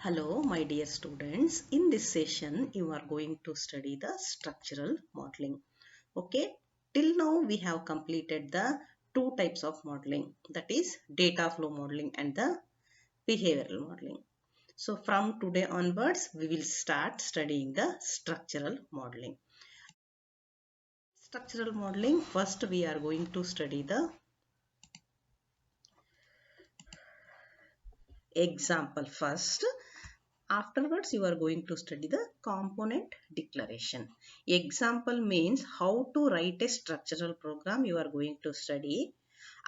Hello, my dear students. In this session, you are going to study the structural modeling. Okay, till now we have completed the two types of modeling, that is data flow modeling and the behavioral modeling. So from today onwards, we will start studying the structural modeling. Structural modeling, first we are going to study the example first. Afterwards, you are going to study the component declaration. Example means how to write a structural program you are going to study.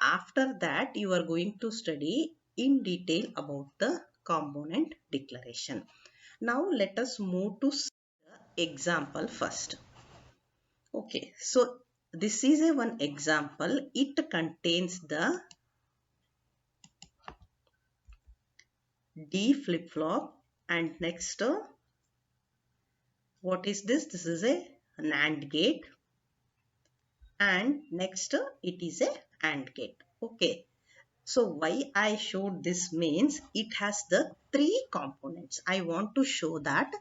After that, you are going to study in detail about the component declaration. Now, let us move to the example first. Okay, so this is a one example. It contains the D flip-flop and next what is this? This is a NAND gate and next it is a AND gate. Okay. So why I showed this means it has the three components. I want to show that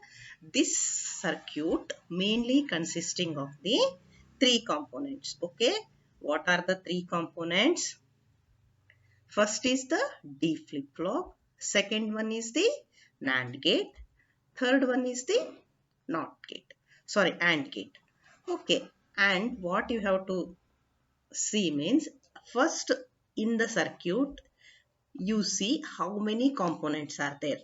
this circuit mainly consisting of the three components. Okay. What are the three components? First is the D flip-flop. Second one is the NAND gate. Third one is the NOT gate. Sorry, AND gate. Okay. And what you have to see means first in the circuit you see how many components are there.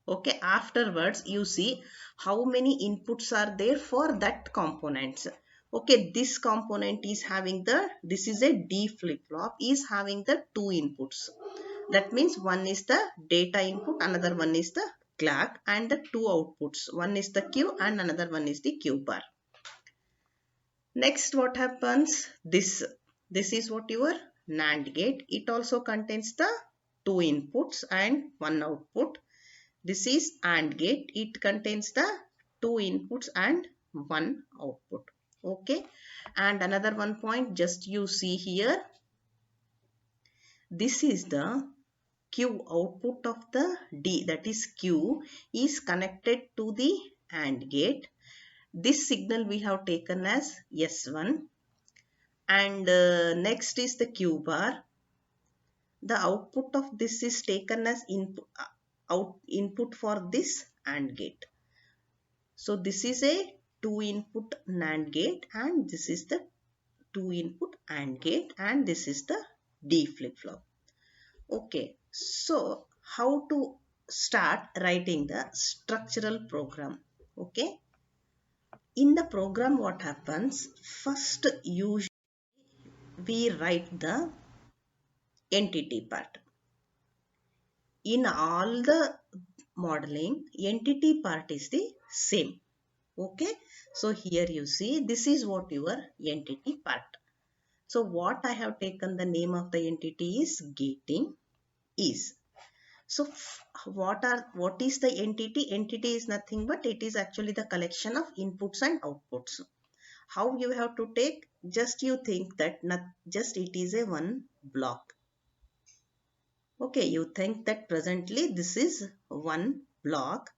Okay. Afterwards you see how many inputs are there for that components. Okay. This component is having this is a D flip-flop is having the two inputs. That means one is the data input, another one is the clock and the two outputs. One is the Q and another one is the Q bar. Next what happens? This is what your NAND gate. It also contains the two inputs and one output. This is AND gate. It contains the two inputs and one output. Okay. And another one point just you see here. This is the Q output of the D, that is Q is connected to the AND gate. This signal we have taken as S1 and next is the Q bar. The output of this is taken as input for this AND gate. So this is a two input NAND gate and this is the two input AND gate and this is the D flip-flop. Okay, so how to start writing the structural program? Okay, in the program what happens? First usually we write the entity part. In all the modeling, entity part is the same. Okay, so here you see this is what your entity part. So what I have taken the name of the entity is gating is. So what is the entity? Entity is nothing but it is actually the collection of inputs and outputs. How you have to take? Just you think that not just it is a one block. Okay, you think that presently this is one block.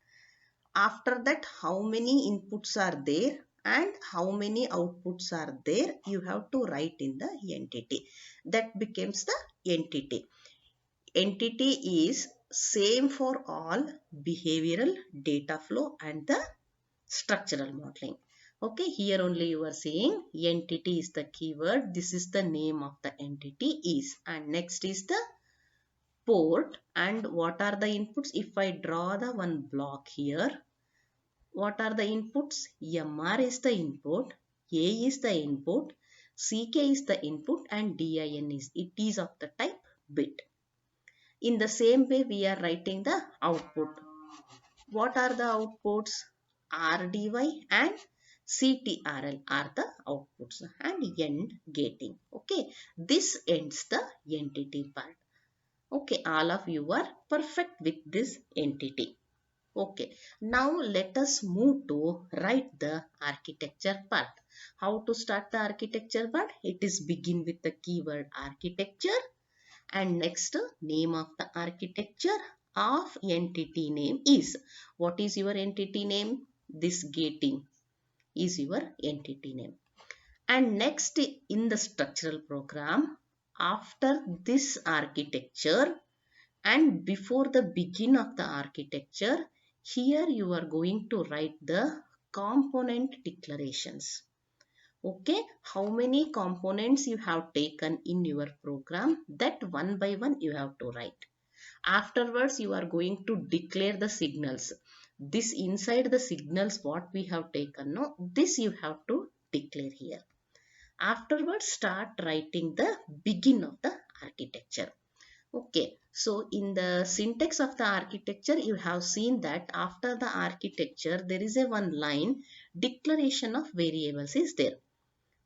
After that, how many inputs are there and how many outputs are there? You have to write in the entity. That becomes the entity. Entity is same for all behavioral, data flow and the structural modeling. Okay, here only you are saying entity is the keyword. This is the name of the entity is and next is the port and what are the inputs? If I draw the one block here, what are the inputs? MR is the input, A is the input, CK is the input and DIN is it is of the type bit. In the same way, we are writing the output. What are the outputs? RDY and CTRL are the outputs and end gating. Okay, this ends the entity part. Okay, all of you are perfect with this entity. Okay, now let us move to write the architecture part. How to start the architecture part? It is begin with the keyword architecture and next name of the architecture, of entity name is. What is your entity name? This gating is your entity name. And next in the structural program, after this architecture and before the begin of the architecture, here you are going to write the component declarations. Okay, how many components you have taken in your program, that one by one you have to write. Afterwards, you are going to declare the signals. This inside the signals what we have taken, no, this you have to declare here. Afterwards, start writing the begin of the architecture. Okay, so in the syntax of the architecture, you have seen that after the architecture, there is a one line declaration of variables is there.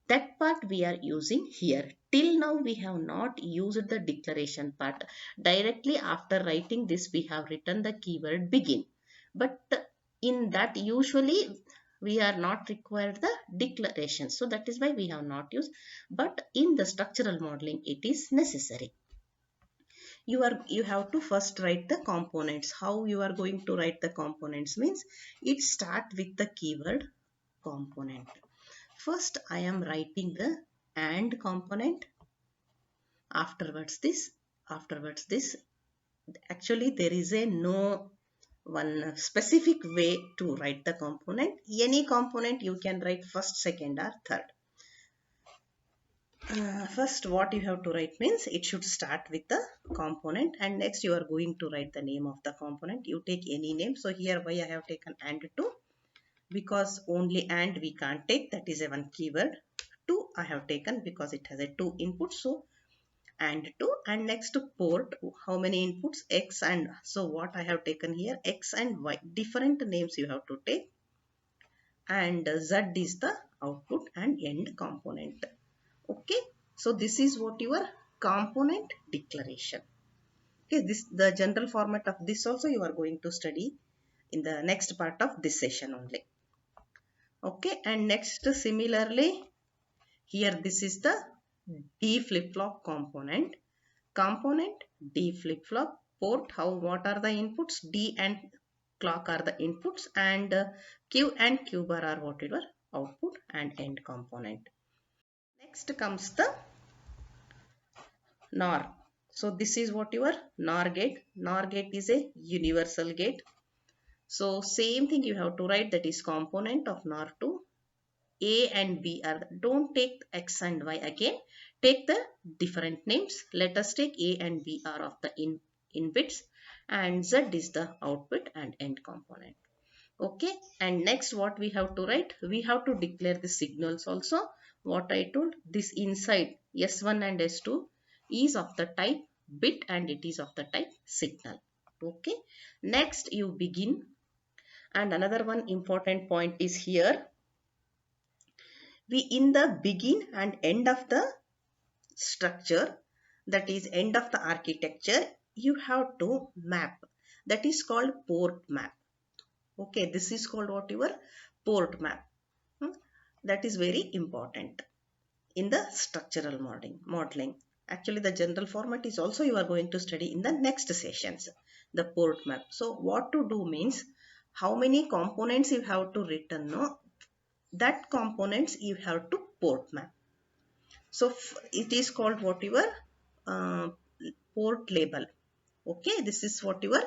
That part we are using here. Till now we have not used the declaration part. Directly after writing this we have written the keyword begin. But in that usually we are not required the declaration. So that is why we have not used. But in the structural modeling it is necessary. You have to first write the components. How you are going to write the components means it start with the keyword component. First, I am writing the AND component. Afterwards this. Actually, there is a no one specific way to write the component. Any component you can write first, second, or third. First, what you have to write means it should start with the component, and next you are going to write the name of the component. You take any name. So here, why I have taken AND2? Because only AND we can't take, that is a one keyword. 2 I have taken because it has a 2 inputs, so and 2. And next port, how many inputs? X and, so what I have taken here, X and Y, different names you have to take, and Z is the output and end component. Okay, so this is what your component declaration. Okay, this the general format of this also you are going to study in the next part of this session only. Okay, and next similarly here this is the D flip-flop component. Component D flip-flop, port, how what are the inputs? D and clock are the inputs, and Q and Q bar are whatever output and end component. Next comes the NOR. So this is what your NOR gate. NOR gate is a universal gate. So same thing you have to write, that is component of NOR2. A and B are the, don't take X and Y again, take the different names. Let us take A and B are of the in bits, and Z is the output and end component. Okay, and next what we have to write, we have to declare the signals also. What I told, this inside S1 and S2 is of the type bit and it is of the type signal. Okay, next you begin, and another one important point is here, we in the begin and end of the structure, that is end of the architecture, you have to map, that is called port map. Okay, this is called what, your port map. That is very important in the structural modeling. Actually the general format is also you are going to study in the next sessions, the port map. So what to do means, how many components you have to return, no, that components you have to port map. So it is called what, your uh, port label. Okay, this is what your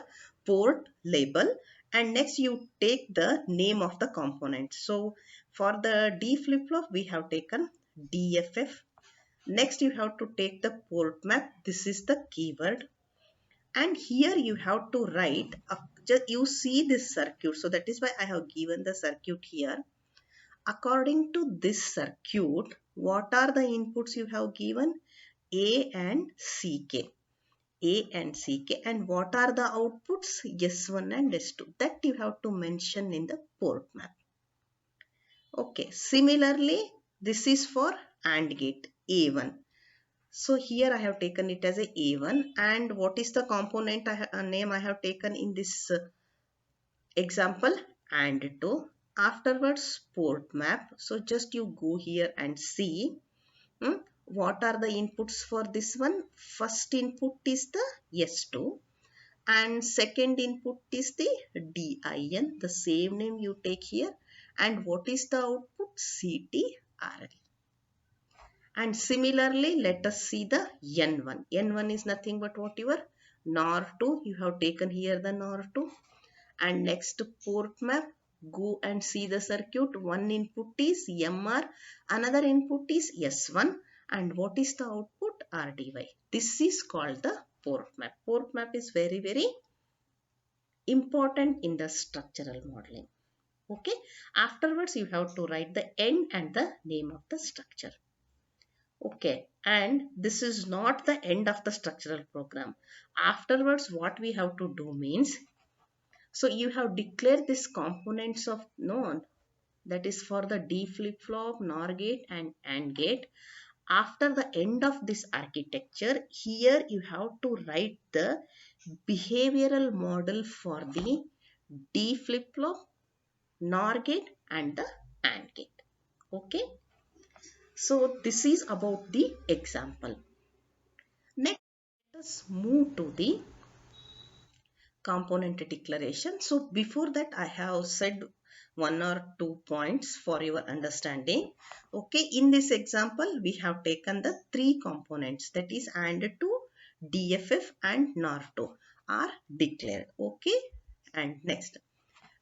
port label, and next you take the name of the component. So for the D flip-flop we have taken DFF. Next you have to take the port map, this is the keyword, and here you have to write just you see this circuit, so that is why I have given the circuit here. According to this circuit, what are the inputs you have given? A and CK. A and CK. And what are the outputs? S1 and S2. That you have to mention in the port map. Okay. Similarly, this is for AND gate A1. So here I have taken it as a A1. And what is the component name I have taken in this example? AND2. Afterwards, port map. So just you go here and see what are the inputs for this one. First input is the S2, and second input is the DIN, the same name you take here, and what is the output? CTRL. And similarly, let us see the N1. N1 is nothing but what your NOR2, you have taken here the NOR2. And next port map, go and see the circuit. One input is MR, another input is S1, and what is the output? RDY. This is called the port map. Port map is very, very important in the structural modeling. Okay, afterwards you have to write the end and the name of the structure. Okay, and this is not the end of the structural program. Afterwards, what we have to do means, so you have declared these components of node, that is for the D flip-flop, NOR gate and AND gate. After the end of this architecture, here you have to write the behavioral model for the D flip-flop, NOR gate and the AND gate. Okay, so this is about the example. Next, let us move to the component declaration. So before that, I have said one or two points for your understanding. Okay, in this example, we have taken the three components, that is AND2, DFF and NOR2 are declared. Okay, and next,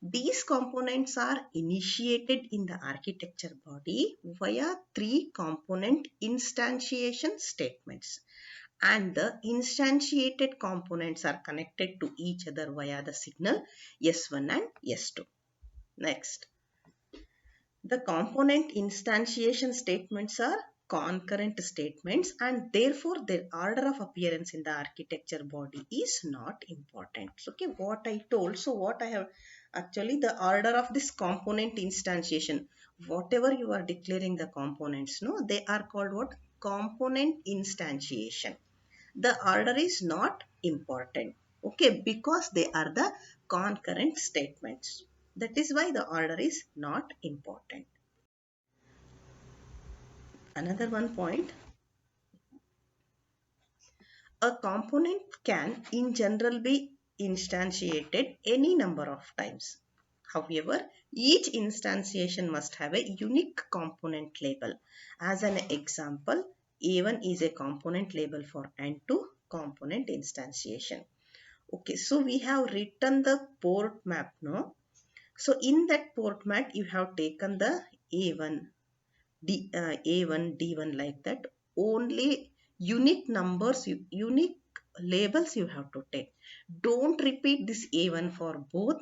these components are initiated in the architecture body via three component instantiation statements, and the instantiated components are connected to each other via the signal S1 and S2. Next, the component instantiation statements are concurrent statements, and therefore their order of appearance in the architecture body is not important. Okay, what I told, so what I have actually, the order of this component instantiation, whatever you are declaring the components, no, they are called what? Component instantiation. The order is not important, okay, because they are the concurrent statements. That is why the order is not important. Another one point, a component can in general be instantiated any number of times. However, each instantiation must have a unique component label. As an example, A1 is a component label for AND2 component instantiation. Okay, so we have written the port map, no? So in that port map, you have taken the A1, A1, D1 like that. Only unique numbers, unique labels you have to take. Don't repeat this A1 for both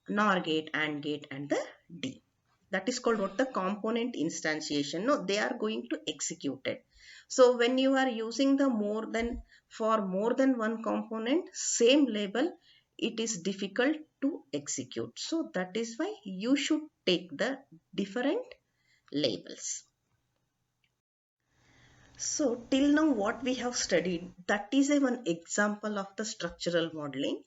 NOR gate, AND gate and the D. That is called what? The component instantiation. No, they are going to execute it. So when you are using the for more than one component, same label, it is difficult to execute. So that is why you should take the different labels. So till now what we have studied, that is one example of the structural modeling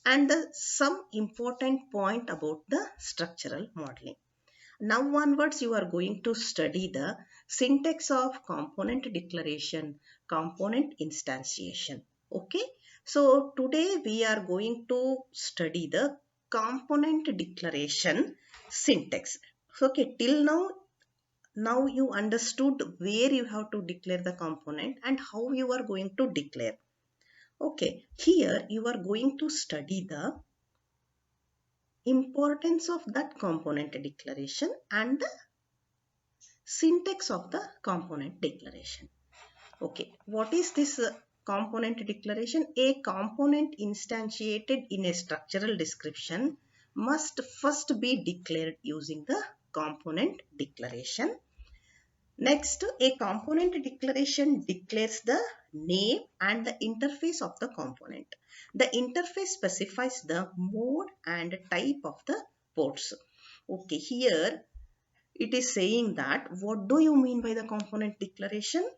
and some important point about the structural modeling. Now onwards you are going to study the syntax of component declaration, component instantiation. Okay, so today we are going to study the component declaration syntax. Okay, till now you understood where you have to declare the component and how you are going to declare. Okay, here you are going to study the importance of that component declaration and the syntax of the component declaration. Okay, what is this component declaration? A component instantiated in a structural description must first be declared using the component declaration. Next, a component declaration declares the name and the interface of the component. The interface specifies the mode and type of the ports. Okay, here it is saying that what do you mean by the component declaration?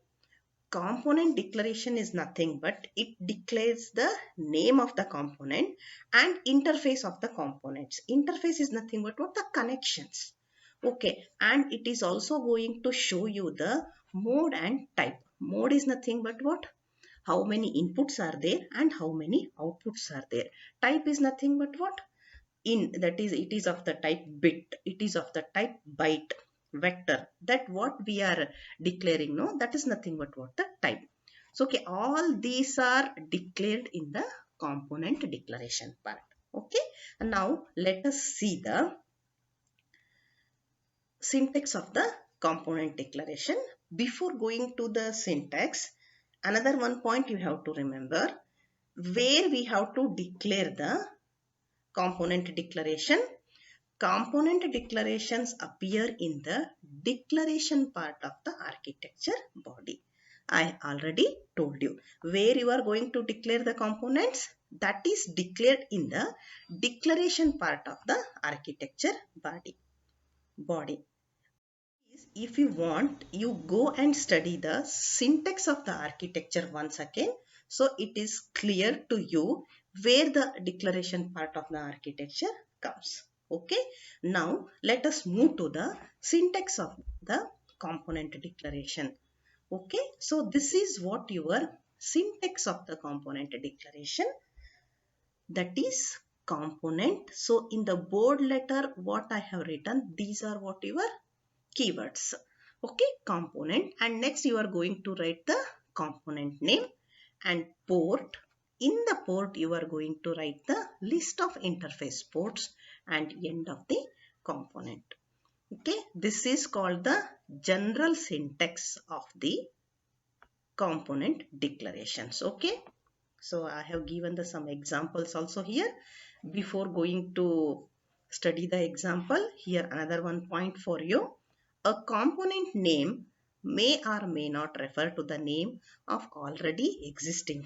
Component declaration is nothing but it declares the name of the component and interface of the components. Interface is nothing but what? The connections. Okay, and it is also going to show you the mode and type. Mode is nothing but what? How many inputs are there and how many outputs are there. Type is nothing but what? That is, it is of the type bit, it is of the type byte, vector. That what we are declaring, no, that is nothing but what? The type. So okay, all these are declared in the component declaration part. Okay, and now let us see the syntax of the component declaration. Before going to the syntax, another one point you have to remember, where we have to declare the component declaration. Component declarations appear in the declaration part of the architecture body. I already told you where you are going to declare the components. That is declared in the declaration part of the architecture body. If you want, you go and study the syntax of the architecture once again, so it is clear to you where the declaration part of the architecture comes. Okay, now let us move to the syntax of the component declaration. Okay, so this is what your syntax of the component declaration, that is component. So in the bold letter what I have written, these are what your keywords. Okay, component, and next you are going to write the component name and port. In the port you are going to write the list of interface ports and end of the component. Okay, this is called the general syntax of the component declarations. Okay, so I have given the some examples also here. Before going to study the example, here another one point for you. A component name may or may not refer to the name of already existing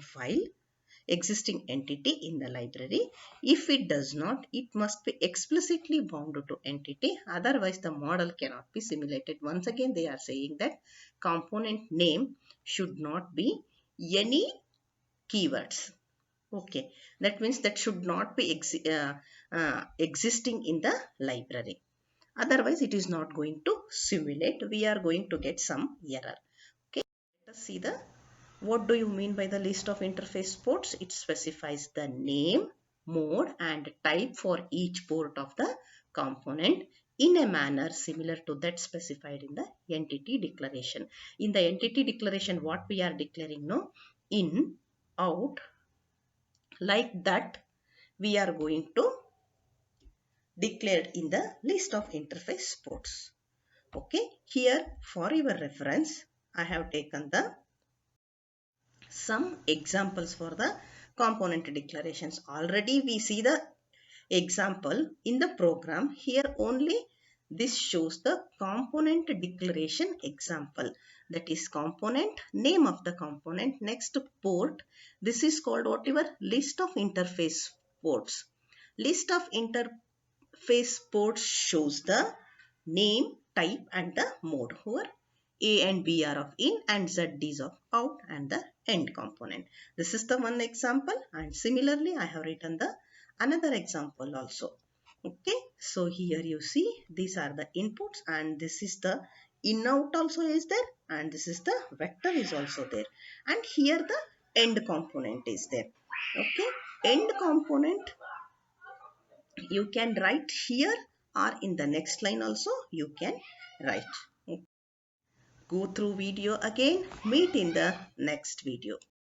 entity in the library. If it does not, it must be explicitly bound to entity. Otherwise, the model cannot be simulated. Once again, they are saying that component name should not be any keywords. Okay, that means that should not be existing in the library. Otherwise, it is not going to simulate. We are going to get some error. Okay, let us see the what do you mean by the list of interface ports. It specifies the name, mode and type for each port of the component in a manner similar to that specified in the entity declaration. In the entity declaration, what we are declaring, no, in, out, like that we are going to declare in the list of interface ports. Okay, here for your reference, I have taken the some examples for the component declarations. Already we see the example in the program. Here only this shows the component declaration example. That is component, name of the component, next port. This is called whatever list of interface ports. List of interface ports shows the name, type and the mode. Here A and B are of in and Z is of out and the end component. This is the one example, and similarly I have written the another example also. Okay, so here you see these are the inputs and this is the in out also is there and this is the vector is also there, and here the end component is there. Okay, end component you can write here or in the next line also you can write. Go through video again, meet in the next video.